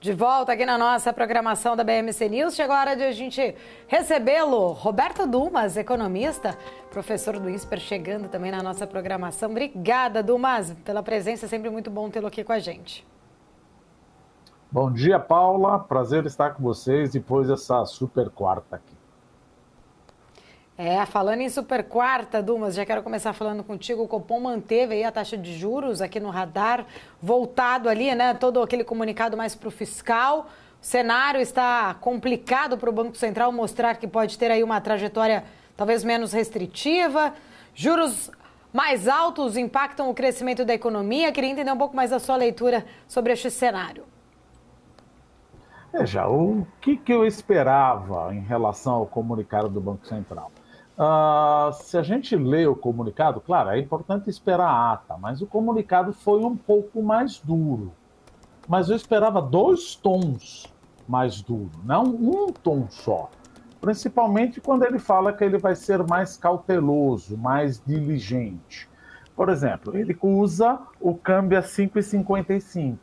De volta aqui na nossa programação da BMC News, chegou a hora de a gente recebê-lo, Roberto Dumas, economista, professor do INSPER, chegando também na nossa programação. Obrigada, Dumas, pela presença, é sempre muito bom tê-lo aqui com a gente. Bom dia, Paula, prazer estar com vocês depois dessa super quarta aqui. Falando em super quarta, Dumas, já quero começar falando contigo. O Copom manteve aí a taxa de juros aqui no radar, voltado ali, né? Todo aquele comunicado mais para o fiscal. O cenário está complicado para o Banco Central mostrar que pode ter aí uma trajetória talvez menos restritiva. Juros mais altos impactam o crescimento da economia. Queria entender um pouco mais a sua leitura sobre este cenário. Veja, o que eu esperava em relação ao comunicado do Banco Central? Se a gente lê o comunicado, claro, é importante esperar a ata, mas o comunicado foi um pouco mais duro. Mas eu esperava 2 tons mais duros, não um tom só. Principalmente quando ele fala que ele vai ser mais cauteloso, mais diligente. Por exemplo, ele usa o câmbio a 5,55.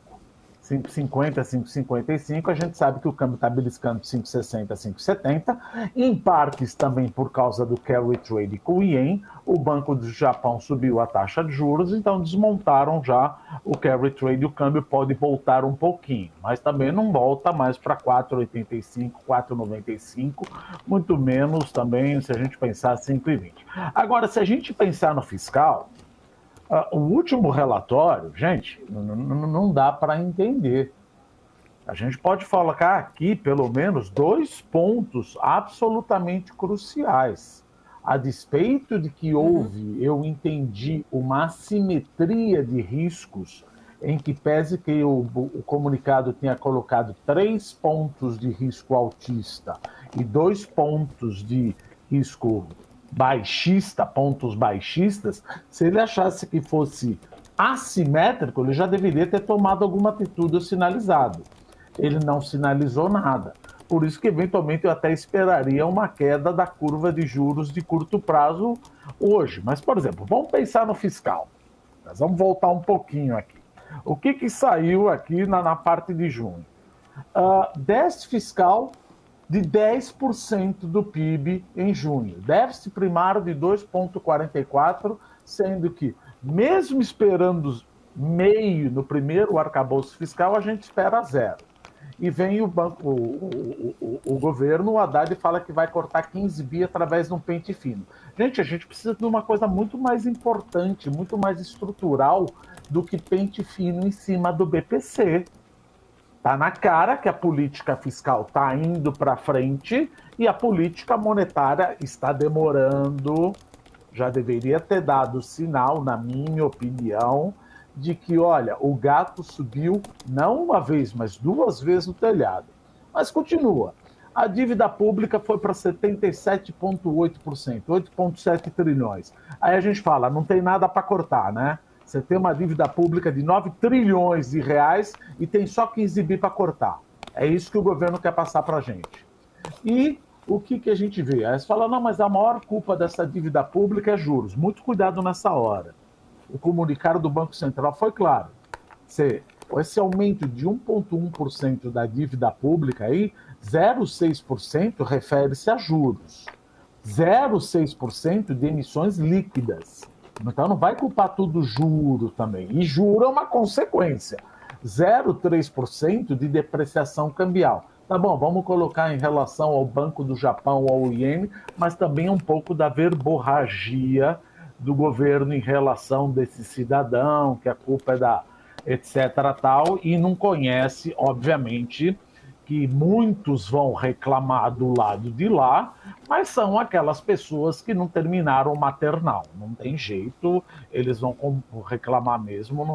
5,50, 5,55, a gente sabe que o câmbio está beliscando 5,60, 5,70, em partes também por causa do carry trade com o ien, o Banco do Japão subiu a taxa de juros, então desmontaram já o carry trade, o câmbio pode voltar um pouquinho, mas também não volta mais para 4,85, 4,95, muito menos também se a gente pensar 5,20. Agora, se a gente pensar no fiscal, o último relatório, gente, não dá para entender. A gente pode colocar aqui, pelo menos, 2 pontos absolutamente cruciais. A despeito de que houve, eu entendi, uma assimetria de riscos, em que pese que o comunicado tinha colocado 3 pontos de risco altista e 2 pontos de risco baixista, pontos baixistas, se ele achasse que fosse assimétrico, ele já deveria ter tomado alguma atitude ou sinalizado. Ele não sinalizou nada. Por isso que, eventualmente, eu até esperaria uma queda da curva de juros de curto prazo hoje. Mas, por exemplo, vamos pensar no fiscal. Nós vamos voltar um pouquinho aqui. O que saiu aqui na parte de junho? Déficit fiscal de 10% do PIB em junho. Déficit primário de 2,44%, sendo que, mesmo esperando meio no primeiro arcabouço fiscal, a gente espera 0. E vem o governo, o Haddad, fala que vai cortar 15 bi através de um pente fino. Gente, a gente precisa de uma coisa muito mais importante, muito mais estrutural do que pente fino em cima do BPC. Está na cara que a política fiscal está indo para frente e a política monetária está demorando. Já deveria ter dado sinal, na minha opinião, de que, olha, o gato subiu não uma vez, mas 2 vezes no telhado. Mas continua. A dívida pública foi para 77,8%, 8,7 trilhões. Aí a gente fala, não tem nada para cortar, né? Você tem uma dívida pública de 9 trilhões de reais e tem só 15 bi para cortar. É isso que o governo quer passar para a gente. E o que a gente vê? Aí você fala, não, mas a maior culpa dessa dívida pública é juros. Muito cuidado nessa hora. O comunicado do Banco Central foi claro. Esse aumento de 1,1% da dívida pública aí, 0,6% refere-se a juros. 0,6% de emissões líquidas. Então não vai culpar tudo juro também. E juro é uma consequência. 0,3% de depreciação cambial. Tá bom, vamos colocar em relação ao Banco do Japão, ao iene, mas também um pouco da verborragia do governo em relação desse cidadão, que a culpa é da etc. tal, e não conhece, obviamente, que muitos vão reclamar do lado de lá, mas são aquelas pessoas que não terminaram o maternal. Não tem jeito, eles vão reclamar mesmo,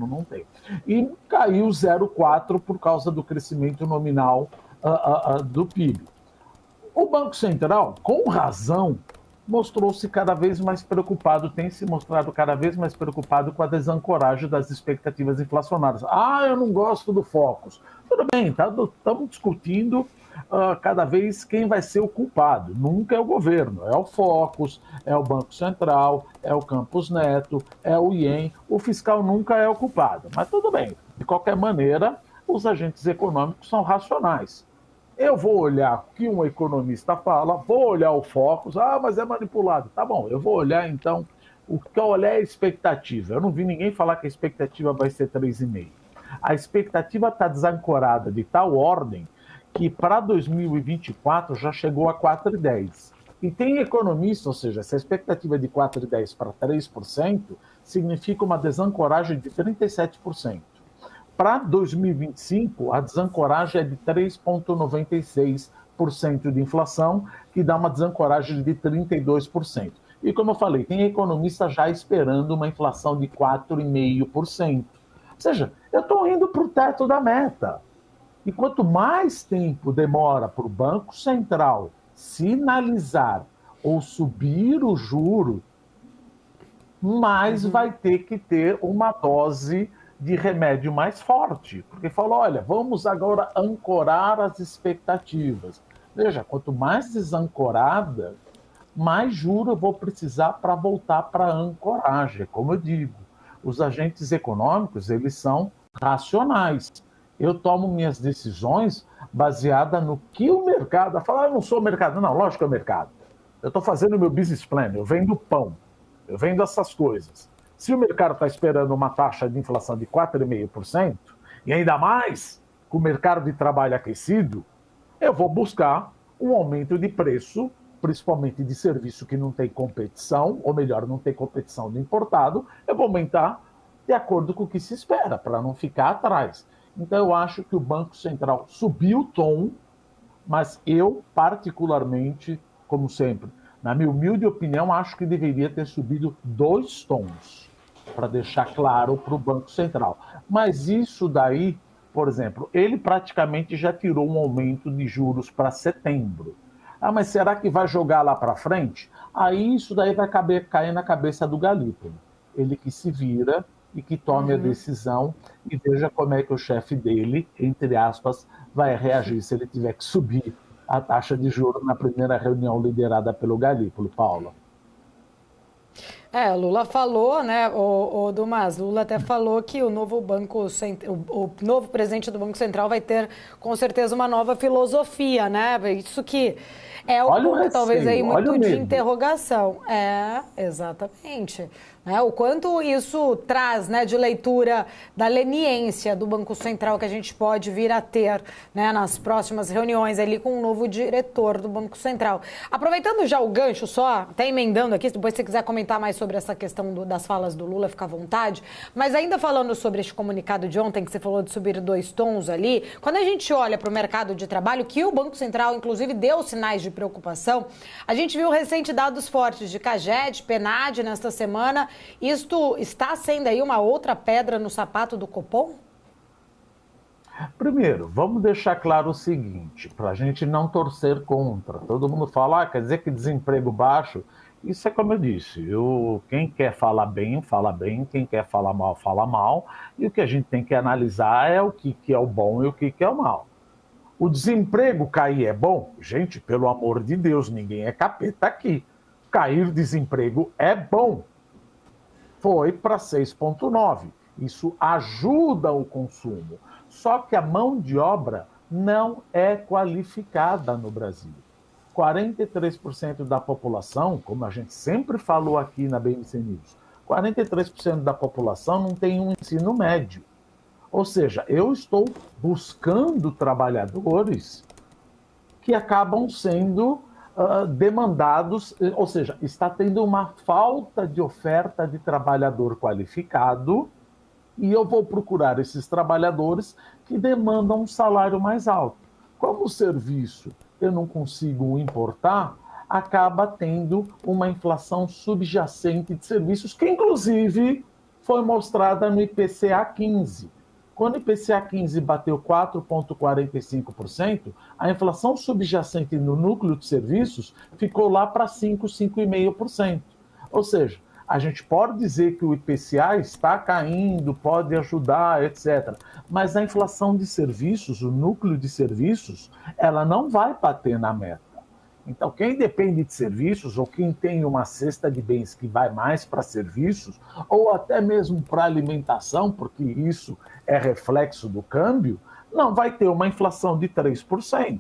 não tem. E caiu 0,4% por causa do crescimento nominal do PIB. O Banco Central, com razão, mostrou-se cada vez mais preocupado, tem se mostrado cada vez mais preocupado com a desancoragem das expectativas inflacionárias. Eu não gosto do Focus. Tudo bem, estamos discutindo cada vez quem vai ser o culpado. Nunca é o governo, é o Focus, é o Banco Central, é o Campos Neto, é o IEM. O fiscal nunca é o culpado, mas tudo bem. De qualquer maneira, os agentes econômicos são racionais. Eu vou olhar o que um economista fala, vou olhar o Focus, mas é manipulado. Tá bom, eu vou olhar então, o que eu olhar é a expectativa. Eu não vi ninguém falar que a expectativa vai ser 3,5. A expectativa está desancorada de tal ordem que para 2024 já chegou a 4,10. E tem economista, ou seja, essa expectativa de 4,10 para 3% significa uma desancoragem de 37%. Para 2025, a desancoragem é de 3,96% de inflação, que dá uma desancoragem de 32%. E como eu falei, tem economista já esperando uma inflação de 4,5%. Ou seja, eu estou indo para o teto da meta. E quanto mais tempo demora para o Banco Central sinalizar ou subir o juro, mais vai ter que ter uma dose de remédio mais forte. Porque falou, olha, vamos agora ancorar as expectativas. Veja, quanto mais desancorada, mais juro eu vou precisar para voltar para a ancoragem. Como eu digo, os agentes econômicos, eles são racionais. Eu tomo minhas decisões baseadas no que o mercado... Fala, eu não sou mercado. Não, lógico que é o mercado. Eu estou fazendo o meu business plan, eu vendo pão, eu vendo essas coisas. Se o mercado está esperando uma taxa de inflação de 4,5%, e ainda mais com o mercado de trabalho aquecido, eu vou buscar um aumento de preço, principalmente de serviço que não tem competição, ou melhor, não tem competição de importado, eu vou aumentar de acordo com o que se espera, para não ficar atrás. Então, eu acho que o Banco Central subiu o tom, mas eu, particularmente, como sempre, na minha humilde opinião, acho que deveria ter subido 2 tons, para deixar claro para o Banco Central. Mas isso daí, por exemplo, ele praticamente já tirou um aumento de juros para setembro. Mas será que vai jogar lá para frente? Aí isso daí vai cair na cabeça do Galípolo. Ele que se vira e que tome a decisão e veja como é que o chefe dele, entre aspas, vai reagir se ele tiver que subir a taxa de juros na primeira reunião liderada pelo Galípolo, Paula. Lula falou, né, o Dumas, Lula até falou que o novo o novo presidente do Banco Central vai ter, com certeza, uma nova filosofia, né? Isso que é o ponto, talvez, aí muito de interrogação. Exatamente. Né? O quanto isso traz, né, de leitura da leniência do Banco Central que a gente pode vir a ter, né, nas próximas reuniões ali com o novo diretor do Banco Central. Aproveitando já o gancho só, até emendando aqui, depois se você quiser comentar mais sobre essa questão das falas do Lula, fica à vontade, mas ainda falando sobre este comunicado de ontem, que você falou de subir 2 tons ali, quando a gente olha para o mercado de trabalho, que o Banco Central, inclusive, deu sinais de preocupação, a gente viu recente dados fortes de CAGED, PNAD nesta semana. Isto está sendo aí uma outra pedra no sapato do Copom? Primeiro, vamos deixar claro o seguinte, para a gente não torcer contra. Todo mundo fala, quer dizer que desemprego baixo. Isso é como eu disse, quem quer falar bem, fala bem, quem quer falar mal, fala mal. E o que a gente tem que analisar é o que é o bom e o que é o mal. O desemprego cair é bom? Gente, pelo amor de Deus, ninguém é capeta aqui. Cair desemprego é bom. Foi para 6,9. Isso ajuda o consumo. Só que a mão de obra não é qualificada no Brasil. 43% da população, como a gente sempre falou aqui na BMC News, 43% da população não tem um ensino médio. Ou seja, eu estou buscando trabalhadores que acabam sendo demandados, ou seja, está tendo uma falta de oferta de trabalhador qualificado e eu vou procurar esses trabalhadores que demandam um salário mais alto. Como o serviço eu não consigo importar, acaba tendo uma inflação subjacente de serviços, que inclusive foi mostrada no IPCA 15. Quando o IPCA 15 bateu 4,45%, a inflação subjacente no núcleo de serviços ficou lá para 5, 5,5%. Ou seja, a gente pode dizer que o IPCA está caindo, pode ajudar, etc. Mas a inflação de serviços, o núcleo de serviços, ela não vai bater na meta. Então, quem depende de serviços, ou quem tem uma cesta de bens que vai mais para serviços, ou até mesmo para alimentação, porque isso é reflexo do câmbio, não vai ter uma inflação de 3%.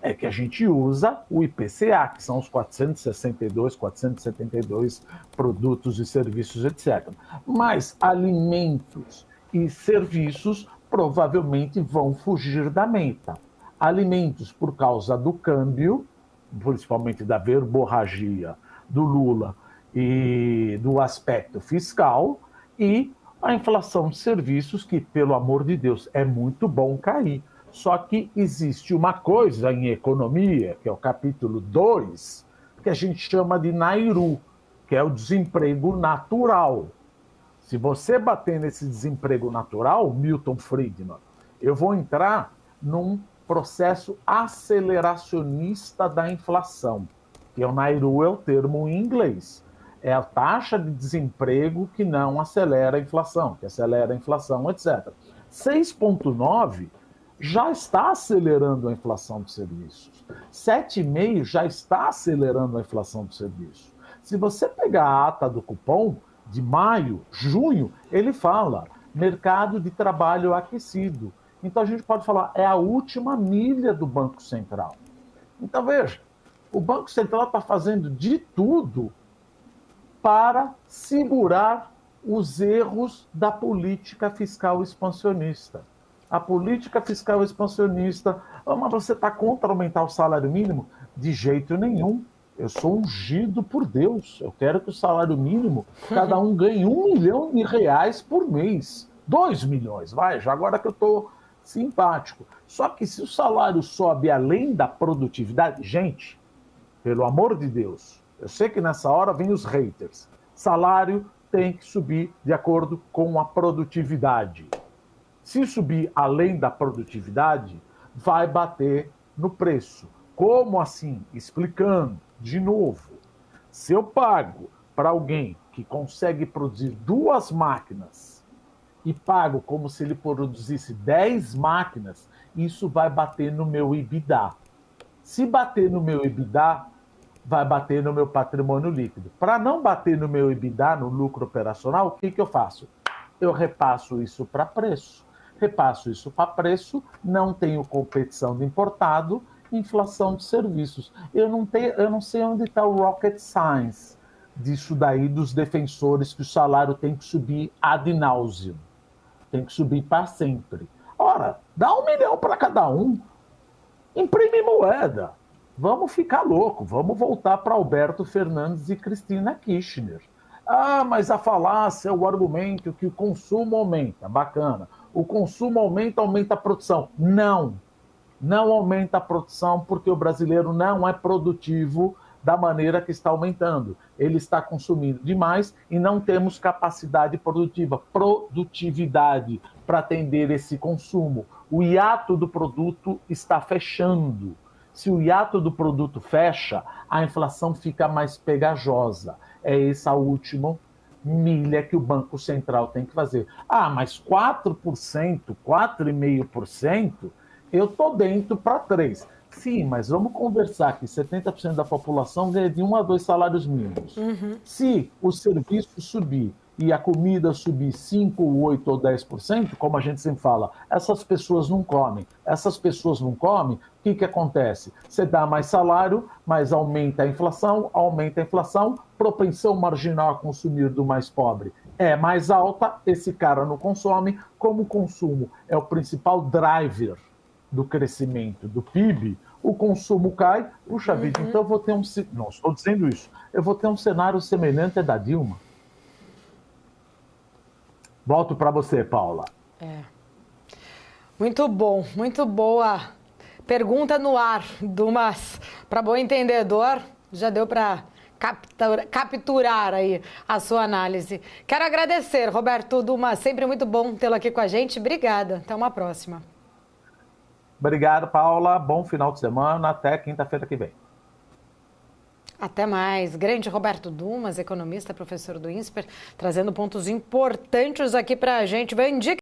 É que a gente usa o IPCA, que são os 462, 472 produtos e serviços, etc. Mas alimentos e serviços provavelmente vão fugir da meta. Alimentos por causa do câmbio, principalmente da verborragia do Lula e do aspecto fiscal, e a inflação de serviços, que, pelo amor de Deus, é muito bom cair. Só que existe uma coisa em economia, que é o capítulo 2, que a gente chama de Nairu, que é o desemprego natural. Se você bater nesse desemprego natural, Milton Friedman, eu vou entrar num processo aceleracionista da inflação, que é o Nairu, é o termo em inglês. É a taxa de desemprego que não acelera a inflação, que acelera a inflação, etc. 6,9 já está acelerando a inflação de serviços. 7,5 já está acelerando a inflação de serviços. Se você pegar a ata do cupom de maio, junho, ele fala mercado de trabalho aquecido. Então a gente pode falar, é a última milha do Banco Central. Então veja, o Banco Central está fazendo de tudo para segurar os erros da política fiscal expansionista. A política fiscal expansionista, mas você está contra aumentar o salário mínimo? De jeito nenhum. Eu sou ungido por Deus. Eu quero que o salário mínimo, cada um ganhe R$1 milhão por mês. 2 milhões, vai, já agora que eu estou simpático. Só que se o salário sobe além da produtividade, gente, pelo amor de Deus, eu sei que nessa hora vem os haters. Salário tem que subir de acordo com a produtividade. Se subir além da produtividade, vai bater no preço. Como assim? Explicando, de novo. Se eu pago para alguém que consegue produzir 2 máquinas e pago como se ele produzisse 10 máquinas, isso vai bater no meu EBITDA. Se bater no meu EBITDA, vai bater no meu patrimônio líquido. Para não bater no meu EBITDA, no lucro operacional, o que eu faço? Eu repasso isso para preço. Repasso isso para preço, não tenho competição de importado, inflação de serviços. Eu não sei onde está o rocket science disso daí, dos defensores que o salário tem que subir ad nauseam. Tem que subir para sempre. Ora, dá 1 milhão para cada um. Imprime moeda. Vamos ficar louco. Vamos voltar para Alberto Fernandes e Cristina Kirchner. Ah, mas a falácia é o argumento que o consumo aumenta. Bacana. O consumo aumenta a produção. Não aumenta a produção porque o brasileiro não é produtivo da maneira que está aumentando. Ele está consumindo demais e não temos capacidade produtiva, produtividade para atender esse consumo. O hiato do produto está fechando. Se o hiato do produto fecha, a inflação fica mais pegajosa. É essa última milha que o Banco Central tem que fazer. Ah, mas 4%, 4,5%, eu estou dentro para 3%. Sim, mas vamos conversar que 70% da população ganha de 1 a 2 salários mínimos. Se o serviço subir e a comida subir 5%, 8% ou 10%, como a gente sempre fala, essas pessoas não comem. Essas pessoas não comem, o que acontece? Você dá mais salário, mas aumenta a inflação, propensão marginal a consumir do mais pobre é mais alta, esse cara não consome, como o consumo é o principal driver do crescimento do PIB, o consumo cai, puxa vida, então eu vou ter não estou dizendo isso, eu vou ter um cenário semelhante ao da Dilma. Volto para você, Paula. Muito bom, muito boa pergunta no ar, Dumas. Para bom entendedor, já deu para capturar aí a sua análise. Quero agradecer, Roberto Dumas, sempre muito bom tê-lo aqui com a gente. Obrigada, até uma próxima. Obrigado, Paula. Bom final de semana. Até quinta-feira que vem. Até mais. Grande Roberto Dumas, economista, professor do INSPER, trazendo pontos importantes aqui para a gente. Vai indicar